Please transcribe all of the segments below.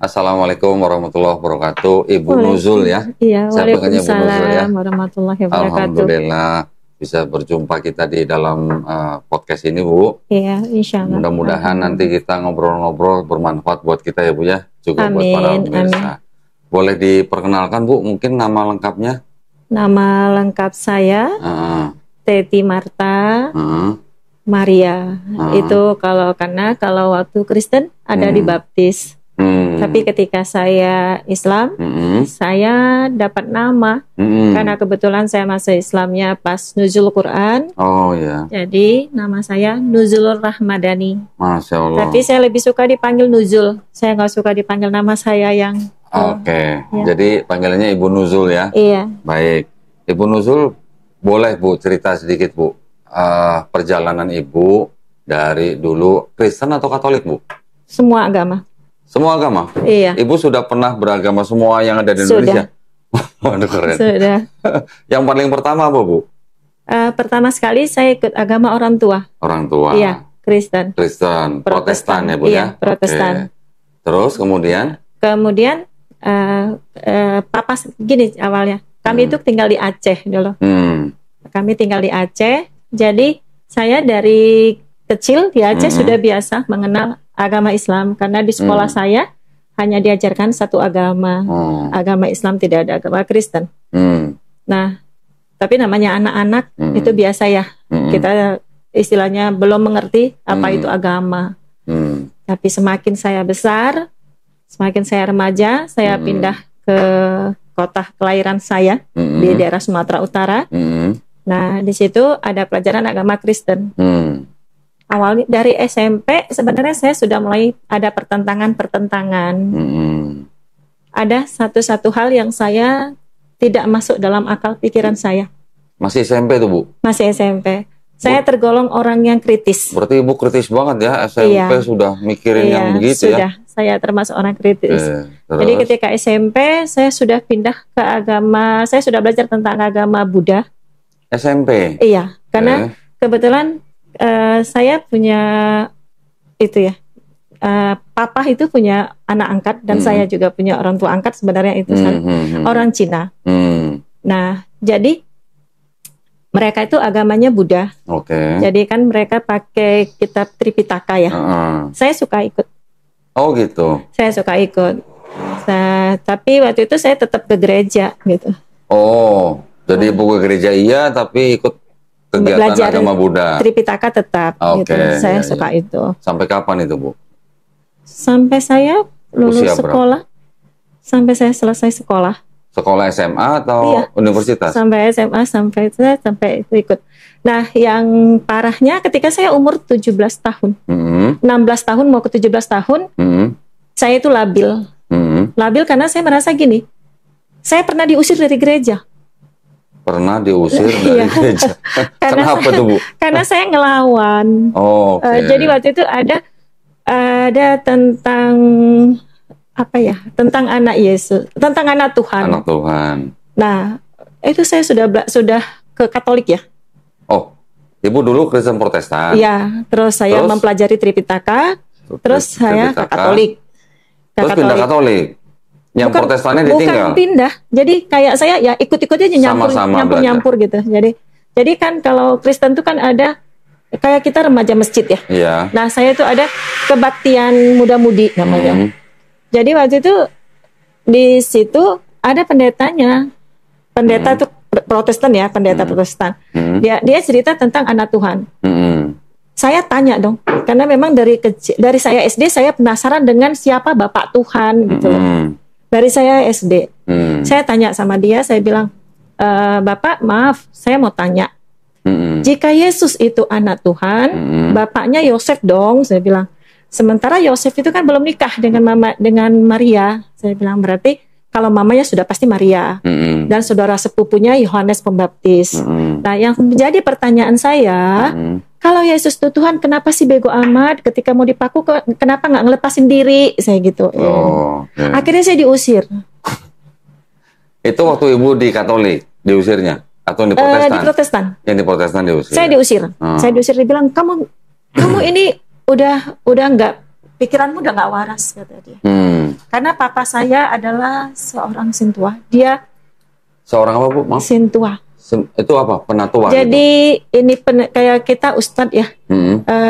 Assalamualaikum warahmatullahi wabarakatuh. Ibu Nuzul ya. Iya, Saya panggilnya Ibu Nuzul ya. warahmatullahi wabarakatuh. Alhamdulillah bisa berjumpa kita di dalam podcast ini, Bu. Iya, insya Allah. Mudah-mudahan nanti kita ngobrol-ngobrol bermanfaat buat kita ya, Bu ya. Juga buat para pemirsa. Boleh diperkenalkan, Bu, mungkin nama lengkapnya? Nama lengkap saya Teti Marta Maria. Itu karena kalau waktu Kristen ada dibaptis. Tapi ketika saya Islam, saya dapat nama karena kebetulan saya masuk Islamnya pas nuzul Quran. Oh ya. Jadi nama saya Nuzulur Rahmadani. Masya Allah. Tapi saya lebih suka dipanggil Nuzul. Saya nggak suka dipanggil nama saya yang. Oke. Ya. Jadi panggilannya Ibu Nuzul ya. Iya. Baik. Ibu Nuzul, boleh Bu cerita sedikit Bu perjalanan Ibu dari dulu Kristen atau Katolik Bu? Semua agama. Semua agama? Iya. Ibu sudah pernah beragama semua yang ada di Indonesia? Waduh, keren. Sudah. Yang paling pertama apa, Bu? Pertama sekali saya ikut agama orang tua. Orang tua? Iya, Kristen. Kristen, Protestan ya, Bu iya, ya? Protestan. Oke. Terus kemudian? Kemudian, papa gini awalnya. Kami itu tinggal di Aceh dulu. Kami tinggal di Aceh. Jadi, saya dari kecil di Aceh sudah biasa mengenal agama Islam karena di sekolah saya hanya diajarkan satu agama, agama Islam, tidak ada agama Kristen. Nah, tapi namanya anak-anak itu biasa ya, kita istilahnya belum mengerti apa itu agama. Tapi semakin saya besar, semakin saya remaja, saya pindah ke kota kelahiran saya di daerah Sumatera Utara. Nah, di situ ada pelajaran agama Kristen. Awalnya dari SMP sebenarnya saya sudah mulai ada pertentangan. Ada satu hal yang saya tidak masuk dalam akal pikiran saya. Masih SMP tuh Bu? Masih SMP. Saya tergolong orang yang kritis. Berarti Ibu kritis banget ya, SMP sudah mikirin yang begitu sudah. Ya? Saya termasuk orang kritis. Jadi ketika SMP saya sudah pindah ke agama, saya sudah belajar tentang agama Buddha. SMP? Iya, karena kebetulan saya punya itu ya, papa itu punya anak angkat dan saya juga punya orang tua angkat sebenarnya itu orang Cina. Nah, jadi mereka itu agamanya Buddha. Jadi kan mereka pakai kitab Tripitaka ya. Saya suka ikut. Oh gitu. Saya suka ikut. Tapi waktu itu saya tetap ke gereja gitu. Oh, jadi Ibu ke gereja iya, tapi ikut kegiatan belajar agama Buddha. Tripitaka tetap gitu. Saya suka itu. Sampai kapan itu, Bu? Sampai saya lulus sekolah. Sampai saya selesai sekolah. Sekolah SMA atau universitas? Sampai SMA, sampai itu ikut. Nah, yang parahnya ketika saya umur 17 tahun. 16 tahun mau ke 17 tahun. Saya itu labil. Labil karena saya merasa gini. Saya pernah diusir dari gereja. Pernah diusir dari gereja. Kenapa tuh Bu? Karena saya ngelawan. Jadi waktu itu ada tentang apa ya? Tentang anak Yesus, tentang anak Tuhan. Anak Tuhan. Nah, itu saya sudah ke Katolik ya. Oh, Ibu dulu Kristen Protestan. Iya, terus saya mempelajari Tripitaka, terus saya ke Katolik. Terus pindah Katolik. Yang Protestannya ditinggal? Bukan pindah, jadi kayak saya ya ikut-ikut aja nyampur gitu. Jadi kan kalau Kristen tuh kan ada kayak kita remaja masjid ya. Iya. Nah saya tuh ada kebaktian muda-mudi namanya. Jadi waktu itu di situ ada pendetanya, pendeta tuh Protestan ya, pendeta Protestan. Dia cerita tentang anak Tuhan. Saya tanya dong, karena memang dari saya SD saya penasaran dengan siapa Bapak Tuhan gitu. Dari saya SD, saya tanya sama dia, saya bilang, Bapak maaf, saya mau tanya, jika Yesus itu anak Tuhan, bapaknya Yosef dong, saya bilang. Sementara Yosef itu kan belum nikah dengan Maria, saya bilang berarti kalau mamanya sudah pasti Maria dan saudara sepupunya Yohanes Pembaptis. Nah, yang menjadi pertanyaan saya, kalau Yesus itu Tuhan, kenapa sih bego amat? Ketika mau dipaku, kenapa nggak ngelepasin diri? Saya gitu. Akhirnya saya diusir. Itu waktu Ibu di Katolik diusirnya atau di Protestan? Di Protestan. Yang di Protestan diusir. Saya diusir. Saya diusir, dibilang kamu ini udah nggak pikiranmu udah nggak waras, kata dia. Karena papa saya adalah seorang sintua. Dia seorang apa, Bu? Maaf. Sintua. Itu apa? Penatua. Jadi gitu? Ini kayak kita ustadz ya.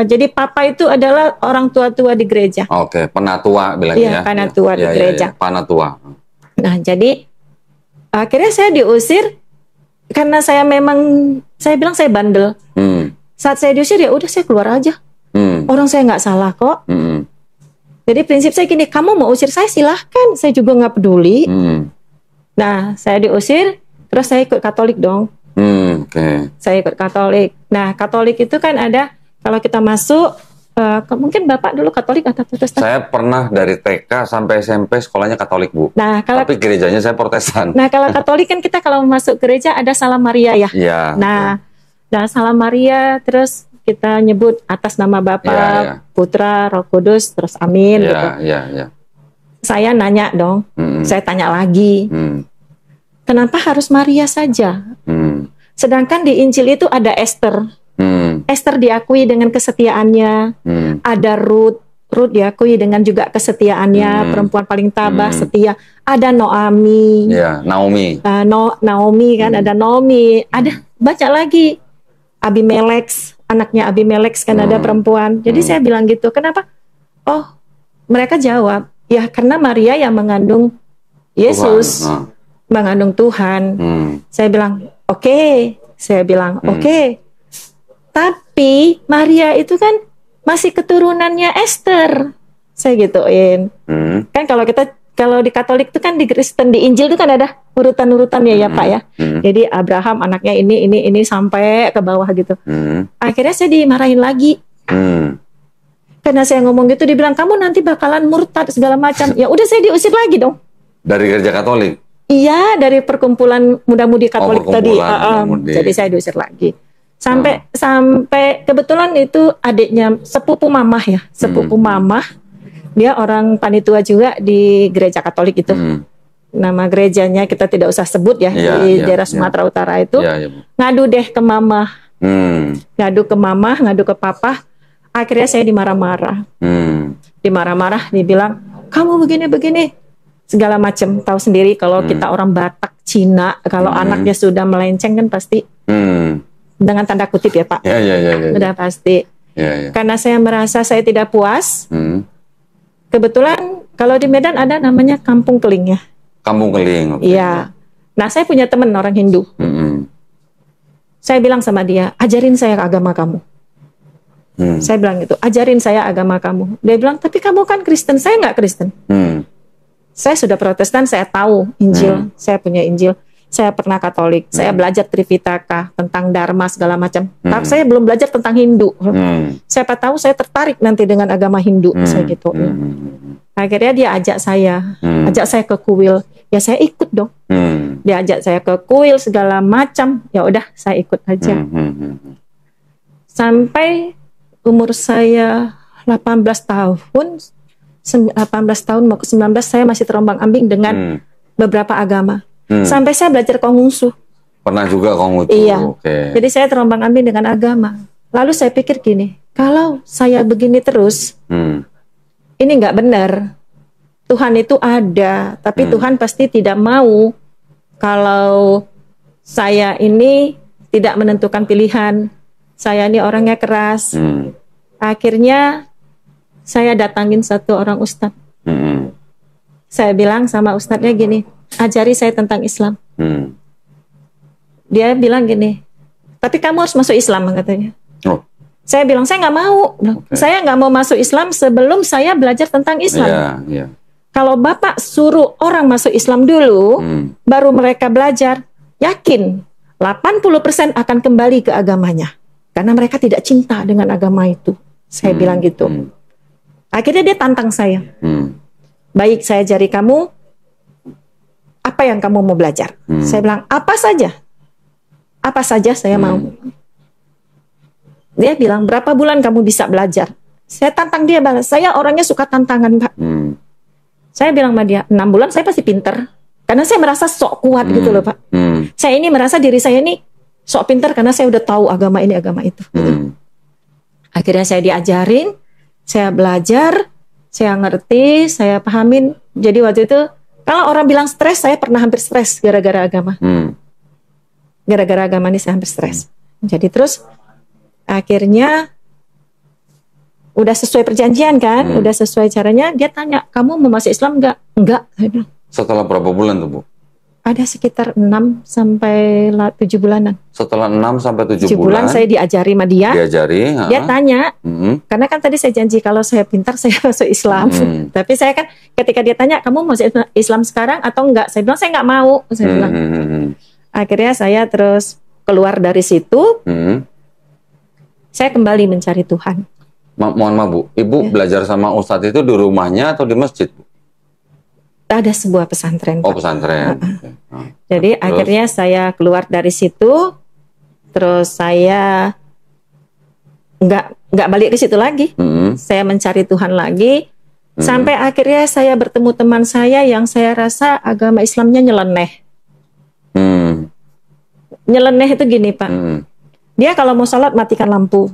Jadi papa itu adalah orang tua-tua di gereja. Oke, penatua bilangnya ya. Penatua di gereja. Penatua. Nah, jadi akhirnya saya diusir karena saya bilang saya bandel. Saat saya diusir ya udah saya keluar aja. Orang saya nggak salah kok. Jadi prinsip saya gini, kamu mau usir saya silahkan, saya juga nggak peduli. Nah, saya diusir, terus saya ikut Katolik dong. Saya ikut Katolik. Nah, Katolik itu kan ada, kalau kita masuk, mungkin Bapak dulu Katolik atau Protestan? Saya pernah dari TK sampai SMP sekolahnya Katolik, Bu. Nah, tapi gerejanya saya Protestan. Nah, kalau Katolik kan kita kalau masuk gereja ada Salam Maria ya. Iya. Nah, Salam Maria, terus kita nyebut atas nama Bapa, Putra, Roh Kudus, terus amin gitu. Saya nanya dong, saya tanya lagi, kenapa harus Maria saja? Sedangkan di Injil itu ada Esther. Esther diakui dengan kesetiaannya, ada Ruth diakui dengan juga kesetiaannya, perempuan paling tabah, setia. Ada Naomi, Naomi kan, ada Naomi, ada baca lagi Abimelek, anaknya Abimelek kan ada perempuan. Jadi saya bilang gitu, kenapa? Oh, mereka jawab, ya karena Maria yang mengandung Yesus, mengandung Tuhan. Saya bilang, oke. Saya bilang, oke. Tapi Maria itu kan masih keturunannya Esther. Saya gituin. Kan kalau di Katolik itu kan di Kristen, di Injil itu kan ada urutan-urutannya ya Pak ya. Jadi Abraham anaknya ini sampai ke bawah gitu. Akhirnya saya dimarahin lagi. Karena saya ngomong gitu, dibilang kamu nanti bakalan murtad segala macam. Ya udah saya diusir lagi dong. Dari gereja Katolik? Iya, dari perkumpulan muda-mudi Katolik tadi. Jadi saya diusir lagi. Sampai kebetulan itu adiknya sepupu mamah ya, sepupu mamah. Dia orang panitua juga di gereja Katolik itu. Nama gerejanya kita tidak usah sebut ya, di daerah Sumatera Utara itu. Ngadu deh ke mamah. Ngadu ke mamah, ngadu ke papa. Akhirnya saya dimarah-marah. Dimarah-marah, dibilang, kamu begini-begini. Segala macam. Tahu sendiri kalau kita orang Batak, Cina, kalau anaknya sudah melenceng kan pasti. Dengan tanda kutip ya Pak. Udah pasti. Karena saya merasa saya tidak puas. Kebetulan kalau di Medan ada namanya Kampung Keling ya. Kampung Keling. Iya. Nah saya punya teman orang Hindu. Saya bilang sama dia, ajarin saya agama kamu. Saya bilang gitu, ajarin saya agama kamu. Dia bilang, tapi kamu kan Kristen, saya nggak Kristen. Saya sudah Protestan, saya tahu Injil, saya punya Injil. Saya pernah Katolik, saya belajar Tripitaka tentang Dharma segala macam. Tapi saya belum belajar tentang Hindu. Siapa tahu saya tertarik nanti dengan agama Hindu, saya gitu. Akhirnya dia ajak saya ke kuil. Ya saya ikut dong. Dia ajak saya ke kuil segala macam. Ya udah saya ikut aja. Sampai umur saya 18 tahun mau ke 19 saya masih terombang-ambing dengan beberapa agama. Sampai saya belajar Konghucu. Pernah juga Konghucu? Iya. Jadi saya terombang-ambing dengan agama. Lalu saya pikir gini, kalau saya begini terus, ini nggak benar. Tuhan itu ada, tapi Tuhan pasti tidak mau kalau saya ini tidak menentukan pilihan. Saya ini orangnya keras. Akhirnya saya datangin satu orang ustadz. Saya bilang sama ustadznya gini, ajari saya tentang Islam. Dia bilang gini, tapi kamu harus masuk Islam katanya. Saya bilang saya nggak mau. Saya nggak mau masuk Islam sebelum saya belajar tentang Islam. Kalau Bapak suruh orang masuk Islam dulu, baru mereka belajar, yakin 80% akan kembali ke agamanya. Karena mereka tidak cinta dengan agama itu. Saya bilang gitu. Akhirnya dia tantang saya. Baik, saya ajari kamu, apa yang kamu mau belajar? Saya bilang, apa saja. Apa saja saya mau. Dia bilang, berapa bulan kamu bisa belajar? Saya tantang dia banget. Saya orangnya suka tantangan, Pak. Saya bilang sama dia, 6 bulan saya pasti pinter. Karena saya merasa sok kuat gitu loh, Pak. Saya ini merasa diri saya ini sok pinter karena saya udah tahu agama ini, agama itu. Akhirnya saya diajarin, saya belajar, Saya ngerti, saya pahamin. Jadi waktu itu kalau orang bilang stres, saya pernah hampir stres gara-gara agama. Gara-gara agama ini saya hampir stres. Jadi terus akhirnya udah sesuai perjanjian kan, udah sesuai caranya. Dia tanya, kamu mau masuk Islam enggak? Enggak, saya bilang. Setelah berapa bulan tuh, Bu? Ada sekitar 6 sampai 7 bulanan. Setelah 6 sampai 7 bulan saya diajari sama dia. Dia tanya, karena kan tadi saya janji kalau saya pintar saya masuk Islam. Tapi saya kan ketika dia tanya, kamu masuk Islam sekarang atau enggak? Saya bilang saya enggak mau. Saya bilang. Akhirnya saya terus keluar dari situ. Saya kembali mencari Tuhan. Mohon maaf, Bu. Ibu belajar sama Ustadz itu di rumahnya atau di masjid, Bu? Ada sebuah pesantren. Oh, pesantren. Jadi akhirnya saya keluar dari situ, terus saya nggak balik ke situ lagi. Saya mencari Tuhan lagi, sampai akhirnya saya bertemu teman saya yang saya rasa agama Islamnya nyeleneh. Nyeleneh itu gini, Pak. Dia kalau mau sholat matikan lampu,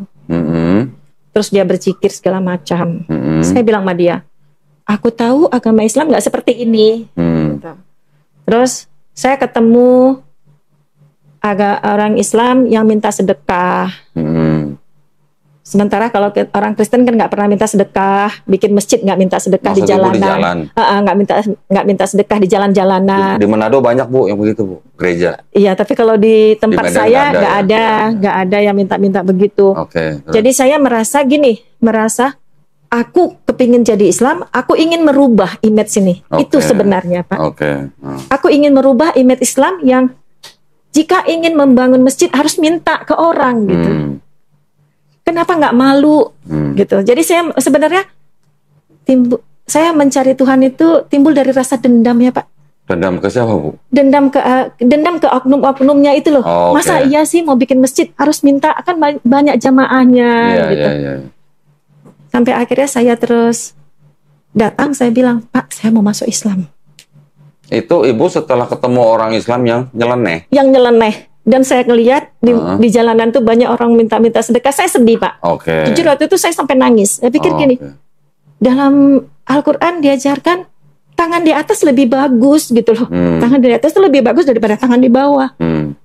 terus dia berzikir segala macam. Saya bilang sama dia, aku tahu agama Islam nggak seperti ini. Gitu. Terus saya ketemu orang Islam yang minta sedekah. Sementara kalau orang Kristen kan nggak pernah minta sedekah, bikin masjid nggak minta sedekah. Maksud di jalanan. Nggak minta sedekah di jalan-jalanan. Di Manado banyak, Bu, yang begitu, Bu, gereja. Iya, tapi kalau di tempat saya nggak ada yang minta-minta begitu. Jadi saya merasa gini, aku kepingin jadi Islam, aku ingin merubah image ini. Itu sebenarnya, Pak. Aku ingin merubah image Islam yang jika ingin membangun masjid harus minta ke orang gitu. Kenapa nggak malu gitu? Jadi saya sebenarnya saya mencari Tuhan itu timbul dari rasa dendam ya, Pak. Dendam ke siapa, Bu? Dendam ke oknum-oknumnya itu loh. Masa iya sih mau bikin masjid harus minta, kan banyak jamaahnya gitu. Sampai akhirnya saya terus datang, saya bilang, Pak, saya mau masuk Islam. Itu Ibu setelah ketemu orang Islam yang nyeleneh? Yang nyeleneh. Dan saya ngelihat di jalanan tuh banyak orang minta-minta sedekah. Saya sedih, Pak. Jujur waktu itu saya sampai nangis. Saya pikir gini, dalam Al-Quran diajarkan tangan di atas lebih bagus gitu loh. Tangan di atas itu lebih bagus daripada tangan di bawah.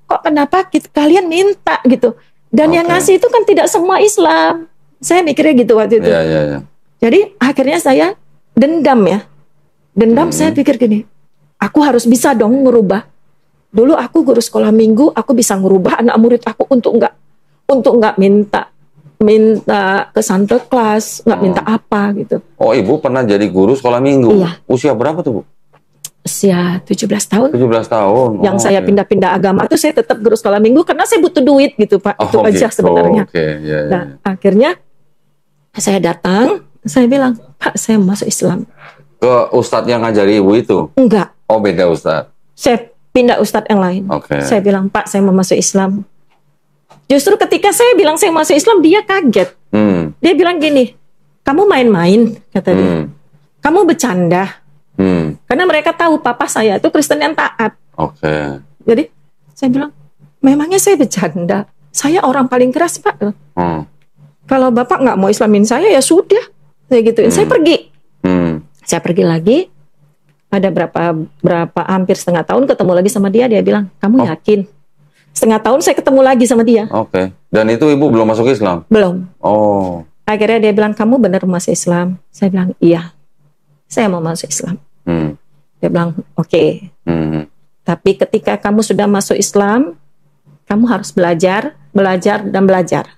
Kok kenapa kalian minta gitu? Dan yang ngasih itu kan tidak semua Islam. Saya mikirnya gitu waktu itu. Jadi akhirnya saya dendam ya. Saya pikir gini, aku harus bisa dong ngerubah. Dulu aku guru sekolah minggu, aku bisa ngerubah anak murid aku untuk nggak minta ke Santa Claus, nggak minta apa gitu. Oh, Ibu pernah jadi guru sekolah minggu? Iya. Usia berapa tuh, Bu? Usia 17 tahun. 17 tahun. Yang saya pindah-pindah agama tuh saya tetap guru sekolah minggu karena saya butuh duit gitu, Pak. Itu aja sebenarnya. Nah, akhirnya saya datang, saya bilang, Pak, saya masuk Islam. Ke ustadz yang ngajari Ibu itu? Enggak. Oh, beda ustadz. Saya pindah ustadz yang lain. Saya bilang, Pak, saya mau masuk Islam. Justru ketika saya bilang saya masuk Islam, dia kaget. Dia bilang gini, kamu main-main, kata dia. Kamu bercanda. Karena mereka tahu papa saya itu Kristen yang taat. Jadi saya bilang, memangnya saya bercanda? Saya orang paling keras, Pak. Kalau Bapak nggak mau Islamin saya, ya sudah. Saya gituin. Saya pergi. Saya pergi lagi. Ada berapa hampir setengah tahun ketemu lagi sama dia. Dia bilang, kamu yakin? Setengah tahun saya ketemu lagi sama dia. Dan itu Ibu belum masuk Islam? Belum. Akhirnya dia bilang, kamu benar masuk Islam? Saya bilang, iya. Saya mau masuk Islam. Dia bilang, oke. Tapi ketika kamu sudah masuk Islam, kamu harus belajar, dan belajar.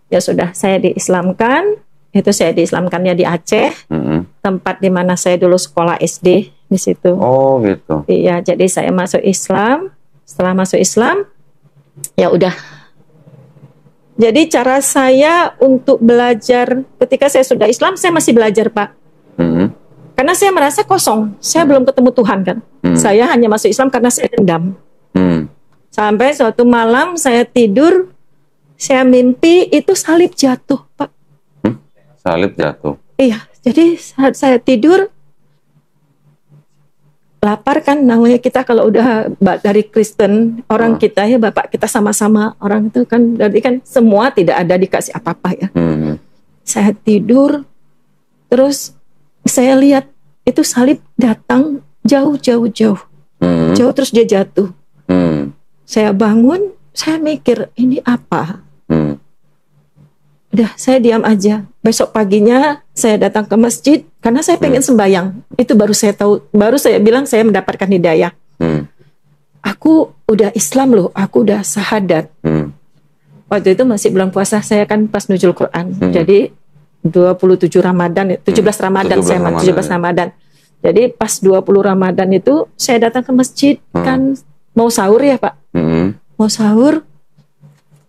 Ya sudah, saya diislamkan. Itu saya diislamkannya di Aceh, tempat di mana saya dulu sekolah SD di situ. Oh gitu. Iya, jadi saya masuk Islam. Setelah masuk Islam, ya udah. Jadi cara saya untuk belajar ketika saya sudah Islam, saya masih belajar, Pak. Karena saya merasa kosong, saya belum ketemu Tuhan kan. Saya hanya masuk Islam karena saya dendam. Sampai suatu malam saya tidur, saya mimpi itu salib jatuh, Pak. Salib jatuh? Iya, jadi saat saya tidur, lapar kan namanya kita kalau udah dari Kristen, orang kita ya bapak kita sama-sama, orang itu kan berarti kan semua tidak ada dikasih apa-apa ya. Saya tidur, terus saya lihat itu salib datang jauh, jauh terus dia jatuh. Saya bangun, saya mikir ini apa? Udah, saya diam aja. Besok paginya saya datang ke masjid karena saya pengen sembahyang. Itu baru saya tahu, baru saya bilang saya mendapatkan hidayah. Aku udah Islam loh, aku udah syahadat. Waktu itu masih bulan puasa, saya kan pas nuzul Quran. Jadi 27 Ramadan, 17 Ramadan, 17 Ramadan. Jadi pas 20 Ramadan itu saya datang ke masjid, kan mau sahur ya Pak. Mau sahur.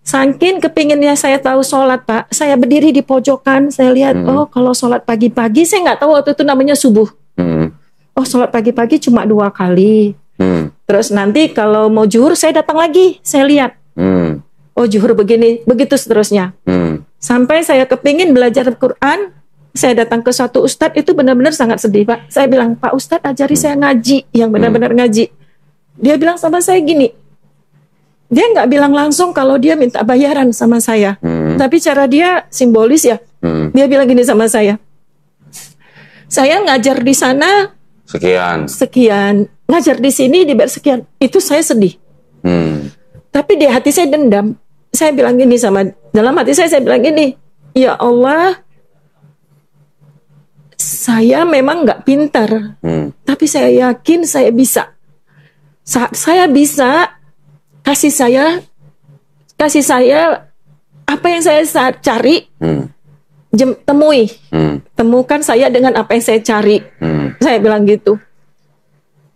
Saking kepinginnya saya tahu sholat Pak, saya berdiri di pojokan, saya lihat, oh kalau sholat pagi-pagi, saya nggak tahu waktu itu namanya subuh. Oh sholat pagi-pagi cuma 2 kali. Terus nanti kalau mau zuhur saya datang lagi, saya lihat. Oh zuhur begini, begitu seterusnya. Sampai saya kepingin belajar Quran, saya datang ke suatu ustadz, itu benar-benar sangat sedih Pak. Saya bilang, Pak Ustadz ajari saya ngaji, yang benar-benar ngaji. Dia bilang sama saya gini, dia nggak bilang langsung kalau dia minta bayaran sama saya, tapi cara dia simbolis ya. Dia bilang gini sama saya ngajar di sana sekian, ngajar di sini dibayar sekian. Itu saya sedih. Tapi di hati saya dendam. Saya bilang gini dalam hati saya bilang gini, ya Allah, saya memang nggak pintar, tapi saya yakin saya bisa. Saat saya bisa, kasih saya apa yang saya cari, temukan saya dengan apa yang saya cari. Saya bilang gitu.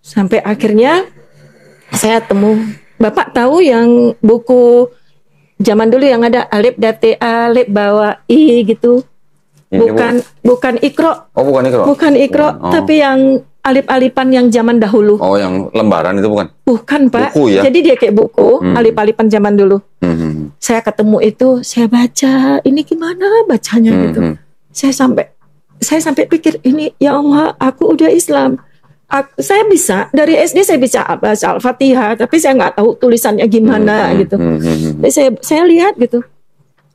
Sampai akhirnya saya temu. Bapak tahu yang buku zaman dulu yang ada alif date alif bawa i gitu. Bukan Iqra. Oh, bukan Iqra. Bukan Iqra, tapi yang alip-alipan yang zaman dahulu. Oh, yang lembaran itu bukan? Bukan, Pak. Buku ya? Jadi dia kayak buku, alip-alipan zaman dulu. Saya ketemu itu, saya baca, ini gimana bacanya gitu. Saya sampai pikir, ini ya Allah, aku udah Islam. Saya bisa, dari SD saya bisa baca Al-Fatihah, tapi saya nggak tahu tulisannya gimana gitu. Jadi saya lihat gitu.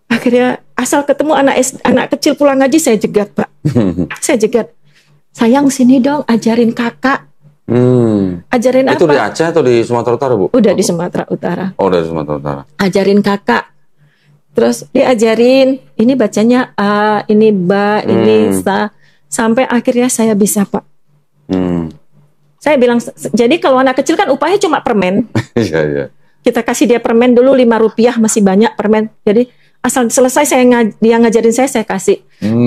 Akhirnya asal ketemu anak kecil pulang ngaji, saya jegat Pak. Saya jegat. Sayang sini dong, ajarin kakak. Ajarin itu apa? Itu di Aceh atau di Sumatera Utara, Bu? Udah di Sumatera Utara. Oh, dari Sumatera Utara. Ajarin kakak. Terus diajarin, ini bacanya A, ini Ba, ini Sa. Sampai akhirnya saya bisa, Pak. Saya bilang, jadi kalau anak kecil kan upahnya cuma permen. Iya. Kita kasih dia permen dulu Rp5, masih banyak permen. Jadi asal selesai dia ngajarin saya kasih.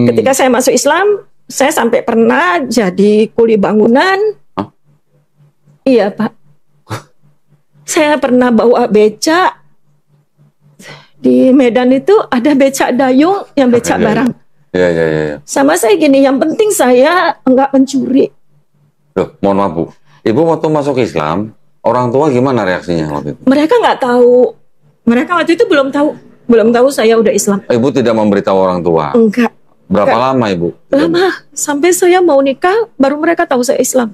Ketika saya masuk Islam, saya sampai pernah jadi kuli bangunan. Hah? Iya Pak. Saya pernah bawa becak. Di Medan itu ada becak dayung yang becak barang. Iya. Sama saya gini, yang penting saya enggak mencuri. Loh, mohon maaf Bu. Ibu waktu masuk Islam, orang tua gimana reaksinya waktu itu? Mereka nggak tahu. Mereka waktu itu belum tahu saya udah Islam. Ibu tidak memberitahu orang tua? Enggak. Berapa lama Ibu? Lama, sampai saya mau nikah baru mereka tahu saya Islam.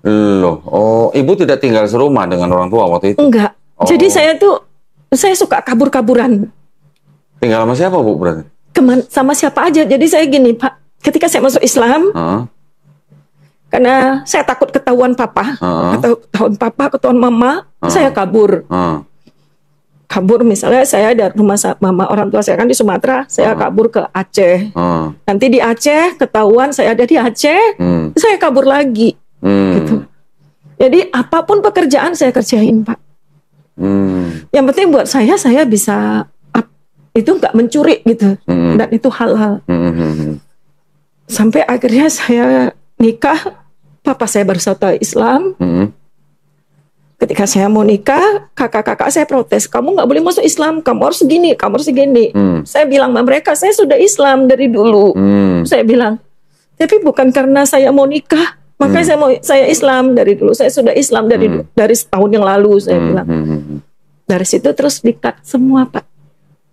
Loh, oh Ibu tidak tinggal serumah dengan orang tua waktu itu? Enggak. Jadi saya suka kabur-kaburan. Tinggal sama siapa Bu berarti? Sama siapa aja. Jadi saya gini Pak, ketika saya masuk Islam, karena saya takut ketahuan papa, ketahuan mama, saya kabur. Kabur misalnya saya dari rumah mama, orang tua saya kan di Sumatera, saya kabur ke Aceh. Nanti di Aceh ketahuan saya ada di Aceh, saya kabur lagi. Gitu. Jadi apapun pekerjaan saya kerjain Pak. Yang penting buat saya bisa itu nggak mencuri gitu, dan itu halal. Sampai akhirnya saya nikah, papa saya baru tahu Islam. Ketika saya mau nikah, kakak-kakak saya protes, kamu nggak boleh masuk Islam, kamu harus segini, kamu harus segini. Saya bilang sama mereka, saya sudah Islam dari dulu. Saya bilang, tapi bukan karena saya mau nikah, makanya saya Islam dari dulu. Saya sudah Islam dari setahun yang lalu, saya bilang. Dari situ terus dikat semua Pak.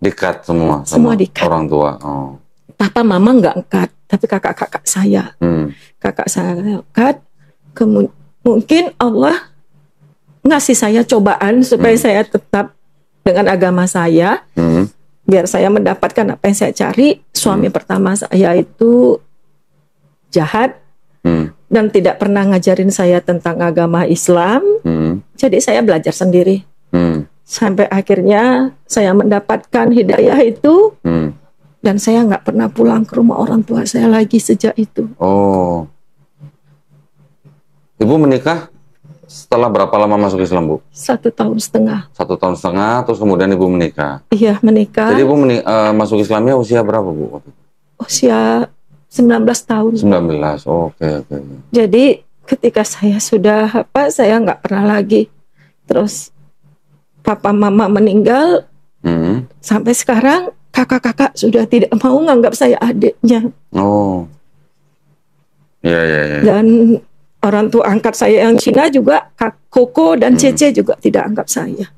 Dikat semua? Semua dikat. Orang tua? Oh. Papa, mama nggak angkat, tapi kakak-kakak saya. Kakak saya angkat, mungkin Allah ngasih saya cobaan supaya saya tetap dengan agama saya, biar saya mendapatkan apa yang saya cari. Suami pertama saya itu jahat, dan tidak pernah ngajarin saya tentang agama Islam. Jadi saya belajar sendiri. Sampai akhirnya saya mendapatkan hidayah itu, dan saya nggak pernah pulang ke rumah orang tua saya lagi sejak itu. Oh, Ibu menikah setelah berapa lama masuk Islam, Bu? 1,5 tahun. 1,5 tahun, terus kemudian Ibu menikah? Iya, menikah. Jadi Ibu masuk Islamnya usia berapa, Bu? Usia 19 tahun. 19, oke. Jadi ketika saya sudah saya nggak pernah lagi. Terus papa mama meninggal, sampai sekarang kakak-kakak sudah tidak mau nganggap saya adiknya. Oh, iya. Dan orang tua angkat saya yang Cina juga, Koko dan Cece juga tidak anggap saya.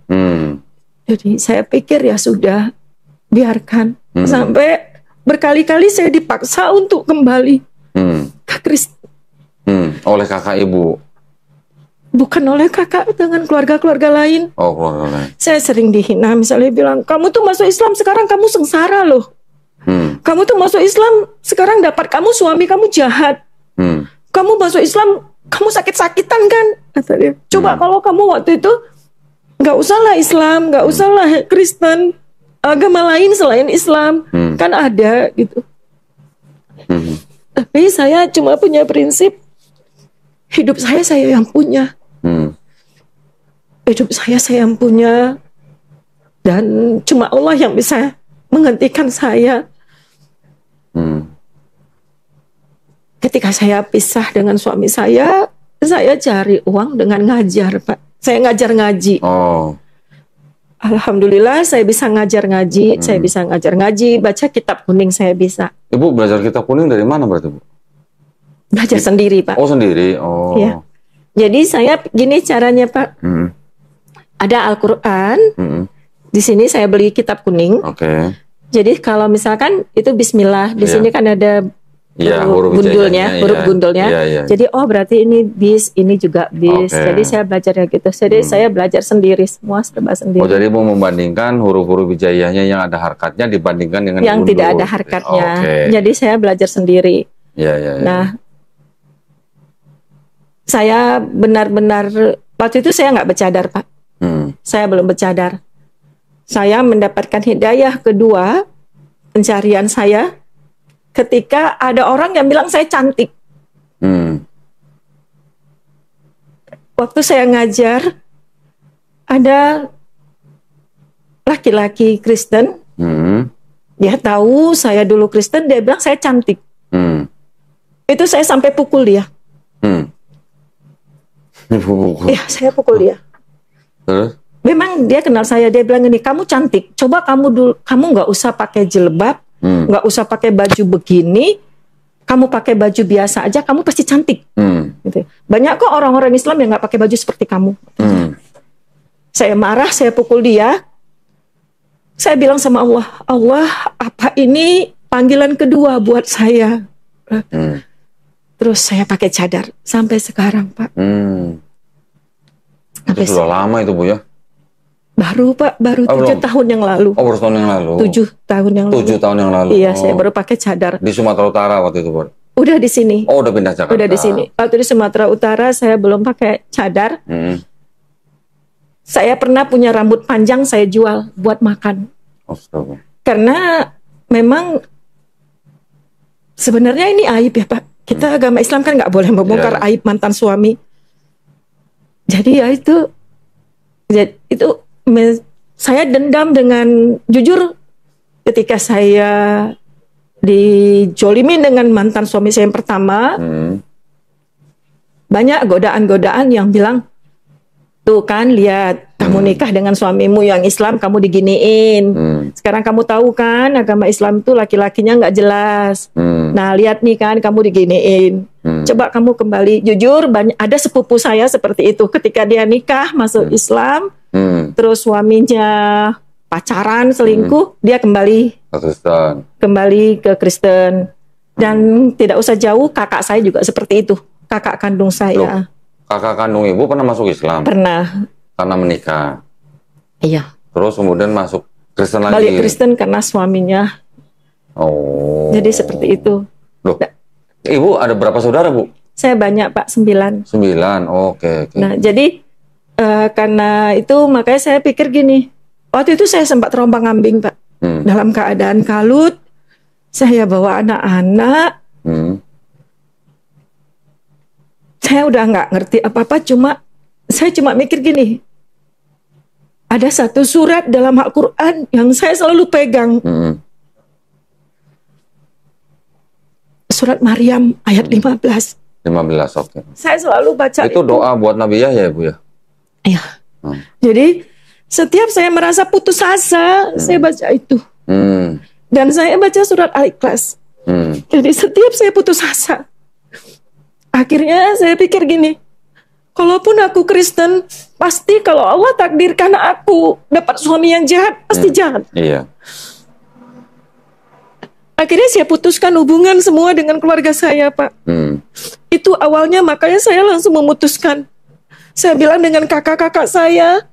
Jadi saya pikir ya sudah, biarkan. Sampai berkali-kali saya dipaksa untuk kembali ke Kristen. Oleh kakak Ibu? Bukan oleh kakak, dengan keluarga-keluarga lain. Oh, keluarga lain. Saya sering dihina, misalnya bilang, kamu tuh masuk Islam sekarang kamu sengsara loh. Kamu tuh masuk Islam sekarang dapat kamu suami kamu jahat. Kamu masuk Islam kamu sakit-sakitan kan, kata dia. Coba kalau kamu waktu itu nggak usahlah Islam, nggak usahlah Kristen, agama lain selain Islam, kan ada gitu. Tapi saya cuma punya prinsip, hidup saya yang punya. Hidup saya yang punya, dan cuma Allah yang bisa menghentikan saya. Ketika saya pisah dengan suami saya cari uang dengan ngajar, Pak. Saya ngajar ngaji. Oh. Alhamdulillah saya bisa ngajar ngaji, saya bisa ngajar ngaji, baca kitab kuning saya bisa. Ibu belajar kitab kuning dari mana berarti, Bu? Belajar sendiri, Pak. Oh, sendiri. Oh. Ya. Jadi saya gini caranya, Pak. Ada Al-Quran. Di sini saya beli kitab kuning. Oke. Jadi kalau misalkan itu Bismillah, di sini kan ada huruf gundulnya, Iya. Jadi berarti ini bis, ini juga bis. Jadi saya belajarnya gitu. Jadi saya belajar sendiri, semua serba sendiri. Oh, jadi mau membandingkan huruf-huruf hijaiyahnya yang ada harkatnya dibandingkan dengan yang gundul. tidak ada harkatnya. Jadi saya belajar sendiri. Iya. Nah, saya benar-benar waktu itu saya nggak bercadar, Pak. Saya belum bercadar. Saya mendapatkan hidayah kedua pencarian saya ketika ada orang yang bilang saya cantik. Waktu saya ngajar, ada laki-laki Kristen. Dia tahu saya dulu Kristen, dia bilang saya cantik. Itu saya sampai pukul dia. Iya, saya pukul dia. Terus? Memang dia kenal saya, dia bilang ini, kamu cantik. Coba kamu nggak usah pakai jilbab, nggak usah pakai baju begini, kamu pakai baju biasa aja, kamu pasti cantik. Gitu. Banyak kok orang-orang Islam yang nggak pakai baju seperti kamu. Saya marah, saya pukul dia. Saya bilang sama Allah, Allah, apa ini panggilan kedua buat saya? Terus saya pakai cadar sampai sekarang, Pak. Itu sudah lama itu, Bu, ya? Baru, Pak, baru 7 tahun yang lalu. Oh, baru tahun yang lalu. 7 tahun yang lalu. 7 tahun yang lalu. Iya, saya baru pakai cadar. Di Sumatera Utara waktu itu, Bu? Udah di sini. Oh, udah pindah Jakarta. Udah di sini. Waktu di Sumatera Utara saya belum pakai cadar. Saya pernah punya rambut panjang, saya jual buat makan. Astaga. Karena memang sebenarnya ini aib ya, Pak. Kita agama Islam kan nggak boleh membongkar aib mantan suami. Jadi ya itu saya dendam dengan jujur ketika saya dijolimi dengan mantan suami saya yang pertama. Banyak godaan-godaan yang bilang, tuh kan lihat kamu nikah dengan suamimu yang Islam, kamu diginiin. Sekarang kamu tahu kan agama Islam itu laki-lakinya nggak jelas. Nah lihat nih kan kamu diginiin. Coba kamu kembali. Jujur ada sepupu saya seperti itu. Ketika dia nikah masuk Islam, terus suaminya pacaran selingkuh, dia kembali ke Kristen. Dan tidak usah jauh, kakak saya juga seperti itu. Kakak kandung saya. Loh, kakak kandung Ibu pernah masuk Islam? Pernah. Karena menikah? Iya. Terus kemudian masuk Kristen lagi? Balik Kristen karena suaminya. Oh. Jadi seperti itu. Loh, Ibu ada berapa saudara, Bu? Saya banyak Pak, 9. 9, oke. Nah jadi karena itu makanya saya pikir gini, waktu itu saya sempat terombang-ambing Pak, dalam keadaan kalut, saya bawa anak-anak, saya udah nggak ngerti apa-apa, saya cuma mikir gini, ada satu surat dalam Al-Quran yang saya selalu pegang. Surat Maryam ayat 15. 15, oke. Saya selalu baca itu. Doa buat Nabi Yahya ya Bu ya? Iya. Jadi setiap saya merasa putus asa, saya baca itu. Dan saya baca surat Al-Ikhlas. Jadi setiap saya putus asa, akhirnya saya pikir gini, kalaupun aku Kristen, pasti kalau Allah takdirkan aku dapat suami yang jahat, pasti jahat. Iya. Akhirnya saya putuskan hubungan semua dengan keluarga saya, Pak. Itu awalnya, makanya saya langsung memutuskan. Saya bilang dengan kakak-kakak saya,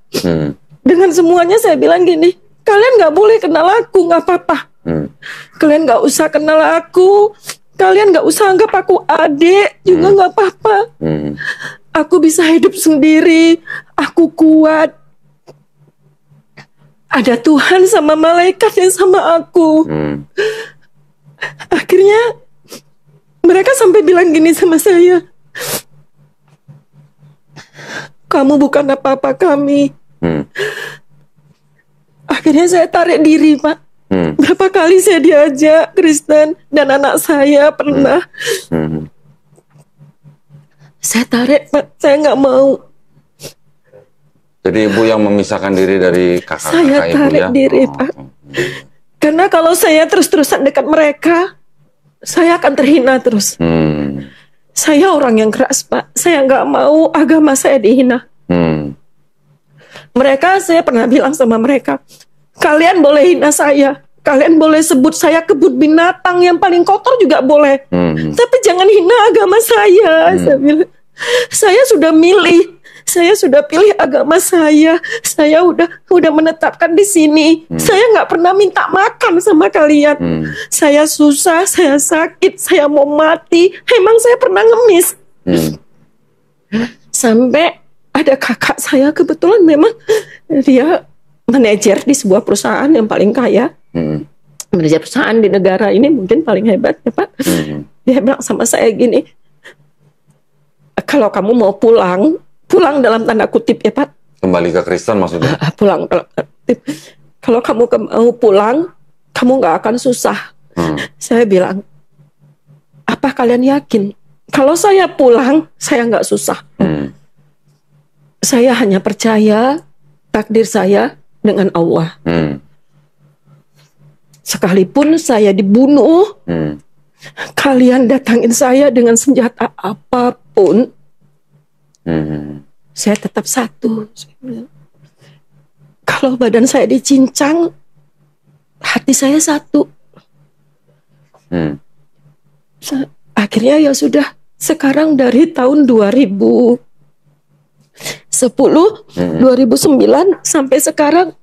dengan semuanya saya bilang gini, kalian nggak boleh kenal aku, nggak apa-apa. Kalian nggak usah kenal aku, kalian nggak usah anggap aku adik, juga nggak apa-apa. Aku bisa hidup sendiri, aku kuat. Ada Tuhan sama malaikat yang sama aku. Akhirnya mereka sampai bilang gini sama saya, kamu bukan apa-apa kami. Akhirnya saya tarik diri Pak. Berapa kali saya diajak Kristen, dan anak saya pernah. Saya tarik Pak, saya nggak mau. Jadi Ibu yang memisahkan diri dari kakak-kakak saya Ibu ya? tarik diri Pak. Karena kalau saya terus-terusan dekat mereka, saya akan terhina terus. Saya orang yang keras Pak. Saya nggak mau agama saya dihina. Mereka, saya pernah bilang sama mereka, kalian boleh hina saya, kalian boleh sebut saya kebun binatang yang paling kotor juga boleh, tapi jangan hina agama saya. Saya bilang, saya sudah milih, saya sudah pilih agama saya udah menetapkan di sini. Saya nggak pernah minta makan sama kalian. Saya susah, saya sakit, saya mau mati. Emang saya pernah ngemis. Sampai ada kakak saya, kebetulan memang dia manajer di sebuah perusahaan yang paling kaya. Manajer perusahaan di negara ini mungkin paling hebat ya Pak. Dia bilang sama saya gini, kalau kamu mau pulang dalam tanda kutip ya Pak. Kembali ke Kristen maksudnya? Pulang dalam tanda kutip. Kalau kamu mau pulang, kamu nggak akan susah. Saya bilang, apa kalian yakin? Kalau saya pulang, saya nggak susah. Saya hanya percaya takdir saya dengan Allah. Sekalipun saya dibunuh, kalian datangin saya dengan senjata apapun, saya tetap satu. Kalau badan saya dicincang, hati saya satu. Akhirnya ya sudah, sekarang dari tahun 2010, 2009 sampai sekarang,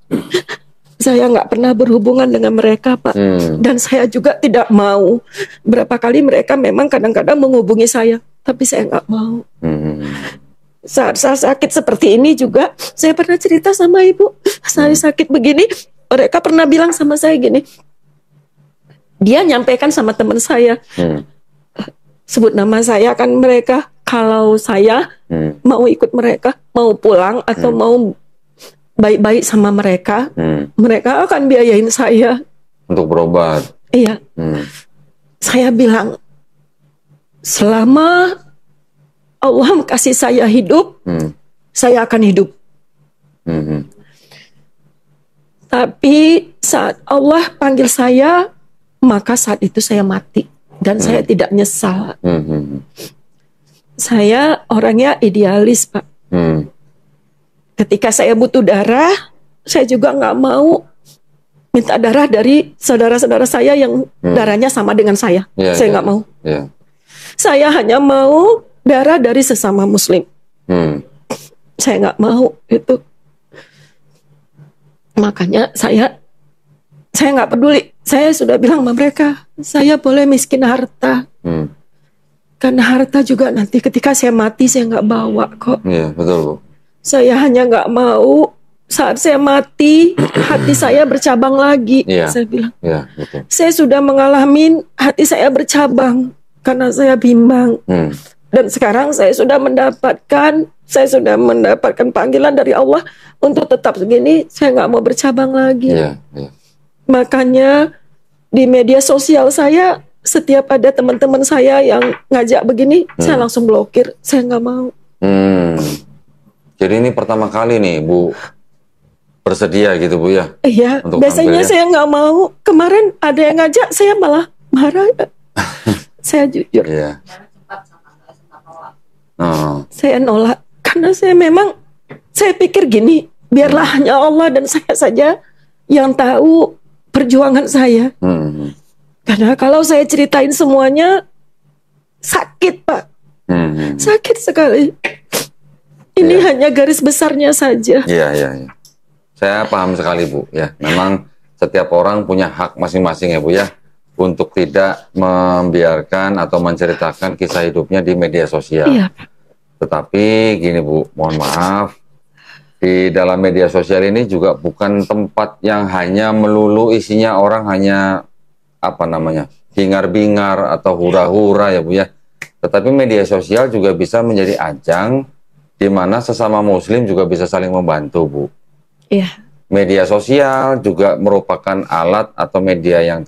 saya nggak pernah berhubungan dengan mereka Pak. Dan saya juga tidak mau. Berapa kali mereka memang kadang-kadang menghubungi saya, tapi saya nggak mau. Saat saya sakit seperti ini juga, saya pernah cerita sama ibu, saya sakit begini, mereka pernah bilang sama saya gini, dia nyampaikan sama teman saya, sebut nama saya kan mereka, kalau saya mau ikut mereka, mau pulang atau mau baik-baik sama mereka, mereka akan biayain saya untuk berobat. Iya. Saya bilang, selama Allah kasih saya hidup, saya akan hidup. Tapi saat Allah panggil saya, maka saat itu saya mati. Dan saya tidak nyesal. Saya orangnya idealis Pak. Ketika saya butuh darah, saya juga nggak mau minta darah dari saudara-saudara saya yang darahnya sama dengan saya. Saya nggak mau. Saya hanya mau darah dari sesama Muslim. Saya nggak mau itu. Makanya saya nggak peduli. Saya sudah bilang sama mereka, saya boleh miskin harta, Karena harta juga nanti ketika saya mati saya nggak bawa kok. Iya, betul Bu. Saya hanya nggak mau saat saya mati hati saya bercabang lagi. Iya. Saya bilang. Iya, betul. Saya sudah mengalami hati saya bercabang karena saya bimbang. Dan sekarang saya sudah mendapatkan panggilan dari Allah untuk tetap begini. Saya nggak mau bercabang lagi. Iya, iya. Makanya di media sosial saya setiap ada teman-teman saya yang ngajak begini, saya langsung blokir. Saya nggak mau. Jadi ini pertama kali nih Bu bersedia gitu Bu ya? Iya. Biasanya saya nggak mau. Kemarin ada yang ngajak, saya malah marah. Saya jujur. Iya. Saya nolak karena saya pikir gini, biarlah hanya Allah dan saya saja yang tahu perjuangan saya. Karena kalau saya ceritain semuanya sakit Pak, sakit sekali. Ini hanya garis besarnya saja. Iya, iya, iya. Saya paham sekali Bu. Ya, memang setiap orang punya hak masing-masing ya Bu ya, untuk tidak membiarkan atau menceritakan kisah hidupnya di media sosial. Iya. Tetapi gini Bu, mohon maaf, di dalam media sosial ini juga bukan tempat yang hanya melulu isinya orang hanya hingar-bingar atau hura-hura ya Bu ya. Tetapi media sosial juga bisa menjadi ajang di mana sesama muslim juga bisa saling membantu Bu. Iya. Media sosial juga merupakan alat atau media yang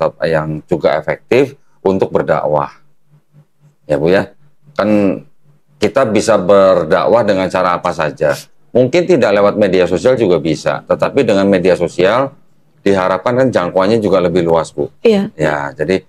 juga efektif untuk berdakwah. Ya Bu ya. Kan kita bisa berdakwah dengan cara apa saja. Mungkin tidak lewat media sosial juga bisa, tetapi dengan media sosial diharapkan kan jangkauannya juga lebih luas Bu. Iya. Ya, jadi